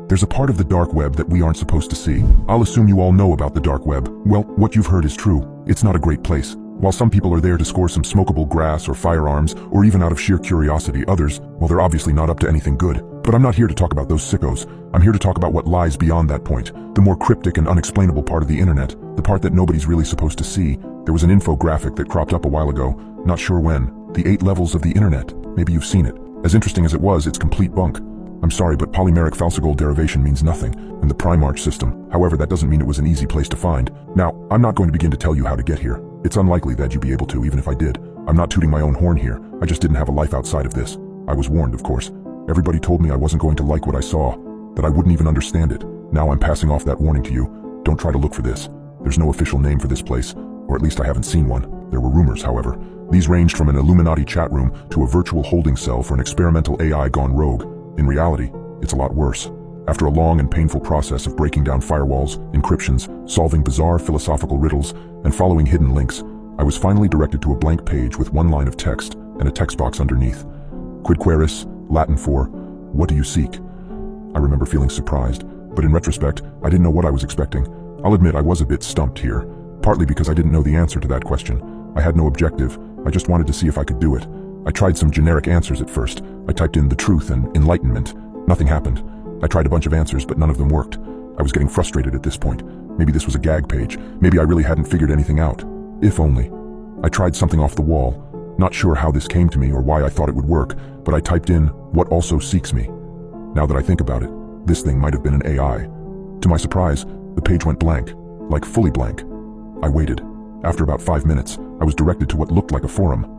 There's a part of the dark web that we aren't supposed to see. I'll assume you all know about the dark web. Well, what you've heard is true. It's not a great place. While some people are there to score some smokable grass or firearms, or even out of sheer curiosity, others, well, they're obviously not up to anything good. But I'm not here to talk about those sickos. I'm here to talk about what lies beyond that point. The more cryptic and unexplainable part of the internet. The part that nobody's really supposed to see. There was an infographic that cropped up a while ago. Not sure when. The 8 levels of the internet. Maybe you've seen it. As interesting as it was, it's complete bunk. I'm sorry, but polymeric falsigold derivation means nothing, and the Primarch system. However, that doesn't mean it was an easy place to find. Now, I'm not going to begin to tell you how to get here. It's unlikely that you'd be able to, even if I did. I'm not tooting my own horn here. I just didn't have a life outside of this. I was warned, of course. Everybody told me I wasn't going to like what I saw, that I wouldn't even understand it. Now I'm passing off that warning to you. Don't try to look for this. There's no official name for this place, or at least I haven't seen one. There were rumors, however. These ranged from an Illuminati chat room to a virtual holding cell for an experimental AI gone rogue. In reality, it's a lot worse. After a long and painful process of breaking down firewalls, encryptions, solving bizarre philosophical riddles, and following hidden links, I was finally directed to a blank page with one line of text and a text box underneath. Quid queris, Latin for, what do you seek? I remember feeling surprised, but in retrospect, I didn't know what I was expecting. I'll admit I was a bit stumped here, partly because I didn't know the answer to that question. I had no objective, I just wanted to see if I could do it. I tried some generic answers at first. I typed in the truth and enlightenment. Nothing happened. I tried a bunch of answers, but none of them worked. I was getting frustrated at this point. Maybe this was a gag page. Maybe I really hadn't figured anything out. If only. I tried something off the wall. Not sure how this came to me or why I thought it would work, but I typed in, what also seeks me. Now that I think about it, this thing might have been an AI. To my surprise, the page went blank, like fully blank. I waited. After about 5 minutes, I was directed to what looked like a forum.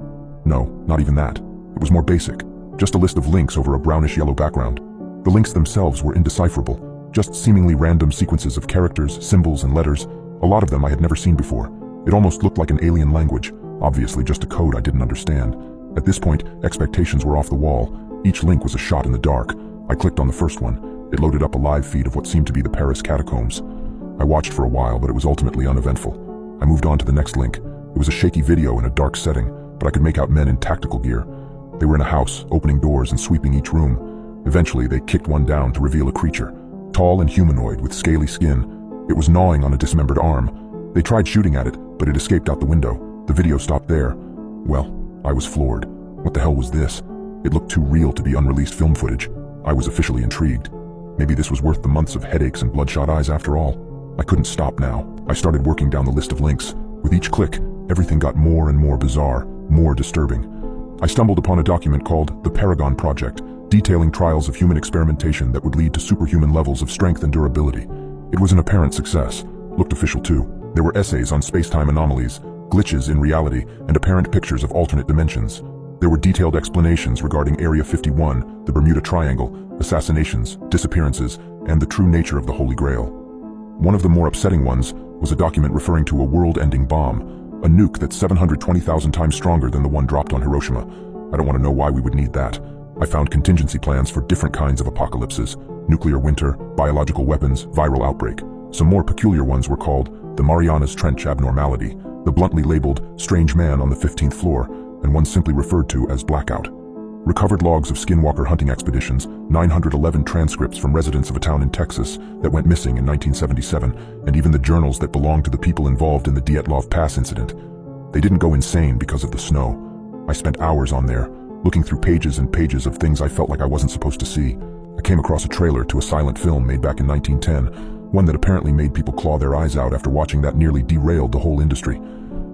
No, not even that. It was more basic. Just a list of links over a brownish-yellow background. The links themselves were indecipherable, just seemingly random sequences of characters, symbols, and letters. A lot of them I had never seen before. It almost looked like an alien language, obviously just a code I didn't understand. At this point, expectations were off the wall. Each link was a shot in the dark. I clicked on the first one. It loaded up a live feed of what seemed to be the Paris catacombs. I watched for a while, but it was ultimately uneventful. I moved on to the next link. It was a shaky video in a dark setting, but I could make out men in tactical gear. They were in a house, opening doors and sweeping each room. Eventually, they kicked one down to reveal a creature, tall and humanoid with scaly skin. It was gnawing on a dismembered arm. They tried shooting at it, but it escaped out the window. The video stopped there. Well, I was floored. What the hell was this? It looked too real to be unreleased film footage. I was officially intrigued. Maybe this was worth the months of headaches and bloodshot eyes after all. I couldn't stop now. I started working down the list of links. With each click, everything got more and more bizarre, more disturbing. I stumbled upon a document called The Paragon Project, detailing trials of human experimentation that would lead to superhuman levels of strength and durability. It was an apparent success. Looked official too. There were essays on space-time anomalies, glitches in reality, and apparent pictures of alternate dimensions. There were detailed explanations regarding Area 51, the Bermuda Triangle, assassinations, disappearances, and the true nature of the Holy Grail. One of the more upsetting ones was a document referring to a world-ending bomb, a nuke that's 720,000 times stronger than the one dropped on Hiroshima. I don't want to know why we would need that. I found contingency plans for different kinds of apocalypses: nuclear winter, biological weapons, viral outbreak. Some more peculiar ones were called the Marianas Trench Abnormality, the bluntly labeled Strange Man on the 15th Floor, and one simply referred to as Blackout. Recovered logs of skinwalker hunting expeditions, 911 transcripts from residents of a town in Texas that went missing in 1977, and even the journals that belonged to the people involved in the Dyatlov Pass incident. They didn't go insane because of the snow. I spent hours on there, looking through pages and pages of things I felt like I wasn't supposed to see. I came across a trailer to a silent film made back in 1910, one that apparently made people claw their eyes out after watching that nearly derailed the whole industry.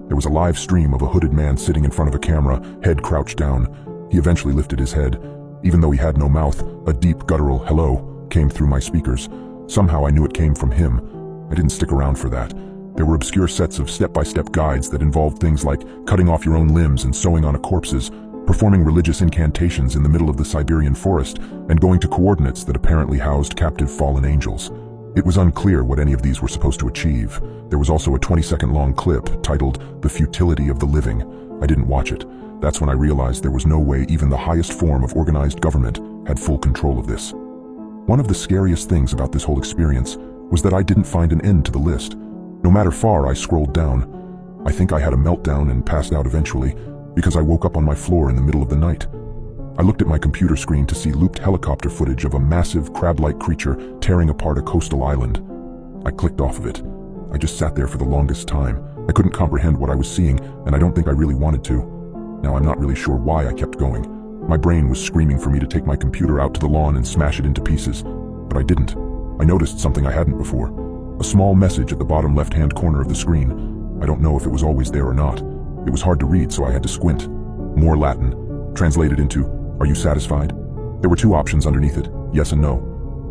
There was a live stream of a hooded man sitting in front of a camera, head crouched down. He eventually lifted his head. Even though he had no mouth, a deep, guttural hello came through my speakers. Somehow I knew it came from him. I didn't stick around for that. There were obscure sets of step-by-step guides that involved things like cutting off your own limbs and sewing on corpses, performing religious incantations in the middle of the Siberian forest, and going to coordinates that apparently housed captive fallen angels. It was unclear what any of these were supposed to achieve. There was also a 20-second long clip titled The Futility of the Living. I didn't watch it. That's when I realized there was no way even the highest form of organized government had full control of this. One of the scariest things about this whole experience was that I didn't find an end to the list. No matter far I scrolled down. I think I had a meltdown and passed out eventually because I woke up on my floor in the middle of the night. I looked at my computer screen to see looped helicopter footage of a massive crab-like creature tearing apart a coastal island. I clicked off of it. I just sat there for the longest time. I couldn't comprehend what I was seeing, and I don't think I really wanted to. Now I'm not really sure why I kept going. My brain was screaming for me to take my computer out to the lawn and smash it into pieces, but I didn't. I noticed something I hadn't before. A small message at the bottom left-hand corner of the screen. I don't know if it was always there or not. It was hard to read, so I had to squint. More Latin, translated into, "Are you satisfied?" There were two options underneath it, yes and no.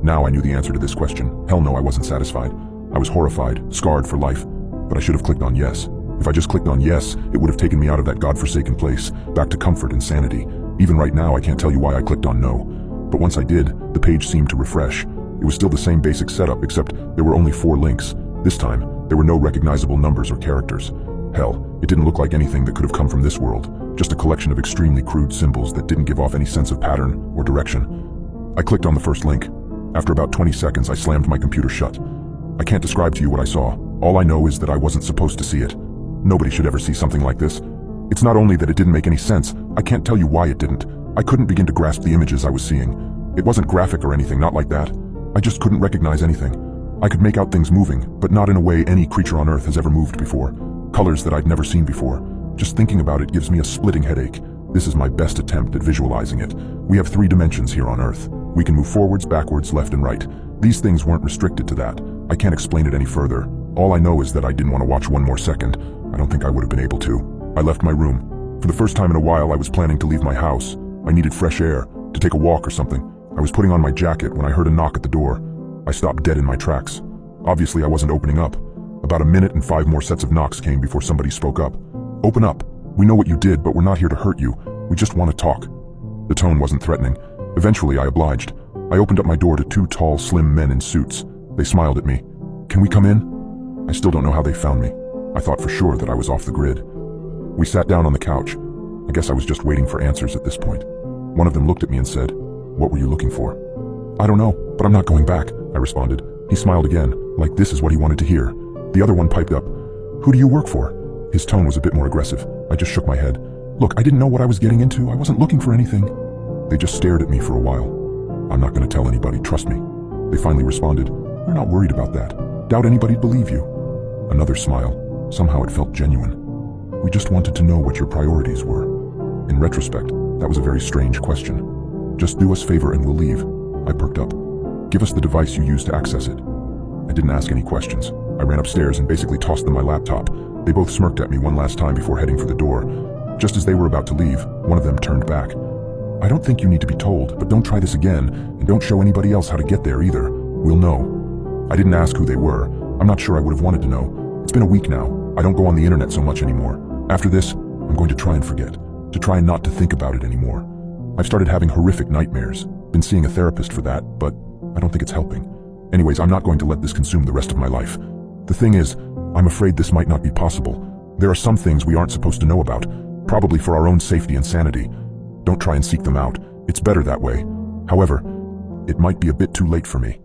Now I knew the answer to this question. Hell no, I wasn't satisfied. I was horrified, scarred for life, but I should have clicked on yes. If I just clicked on yes, it would have taken me out of that godforsaken place, back to comfort and sanity. Even right now, I can't tell you why I clicked on no. But once I did, the page seemed to refresh. It was still the same basic setup, except there were only 4 links. This time, there were no recognizable numbers or characters. Hell, it didn't look like anything that could have come from this world. Just a collection of extremely crude symbols that didn't give off any sense of pattern or direction. I clicked on the first link. After about 20 seconds, I slammed my computer shut. I can't describe to you what I saw. All I know is that I wasn't supposed to see it. Nobody should ever see something like this. It's not only that it didn't make any sense, I can't tell you why it didn't. I couldn't begin to grasp the images I was seeing. It wasn't graphic or anything, not like that. I just couldn't recognize anything. I could make out things moving, but not in a way any creature on Earth has ever moved before. Colors that I'd never seen before. Just thinking about it gives me a splitting headache. This is my best attempt at visualizing it. We have 3 dimensions here on Earth. We can move forwards, backwards, left and right. These things weren't restricted to that. I can't explain it any further. All I know is that I didn't want to watch one more second. I don't think I would have been able to. I left my room. For the first time in a while, I was planning to leave my house. I needed fresh air, to take a walk or something. I was putting on my jacket when I heard a knock at the door. I stopped dead in my tracks. Obviously, I wasn't opening up. About a minute and 5 more sets of knocks came before somebody spoke up. "Open up. We know what you did, but we're not here to hurt you. We just want to talk." The tone wasn't threatening. Eventually, I obliged. I opened up my door to 2 tall, slim men in suits. They smiled at me. "Can we come in?" I still don't know how they found me. I thought for sure that I was off the grid. We sat down on the couch. I guess I was just waiting for answers at this point. One of them looked at me and said, "What were you looking for?" "I don't know, but I'm not going back," I responded. He smiled again, like this is what he wanted to hear. The other one piped up, "Who do you work for?" His tone was a bit more aggressive. I just shook my head. "Look, I didn't know what I was getting into. I wasn't looking for anything." They just stared at me for a while. "I'm not going to tell anybody, trust me." They finally responded, "We're not worried about that. Doubt anybody'd believe you." Another smile. Somehow it felt genuine. "We just wanted to know what your priorities were." In retrospect, that was a very strange question. "Just do us a favor and we'll leave." I perked up. "Give us the device you used to access it." I didn't ask any questions. I ran upstairs and basically tossed them my laptop. They both smirked at me one last time before heading for the door. Just as they were about to leave, one of them turned back. "I don't think you need to be told, but don't try this again, and don't show anybody else how to get there either. We'll know." I didn't ask who they were. I'm not sure I would have wanted to know. It's been a week now. I don't go on the internet so much anymore. After this, I'm going to try and forget. To try not to think about it anymore. I've started having horrific nightmares. Been seeing a therapist for that, but I don't think it's helping. Anyways, I'm not going to let this consume the rest of my life. The thing is, I'm afraid this might not be possible. There are some things we aren't supposed to know about, probably for our own safety and sanity. Don't try and seek them out. It's better that way. However, it might be a bit too late for me.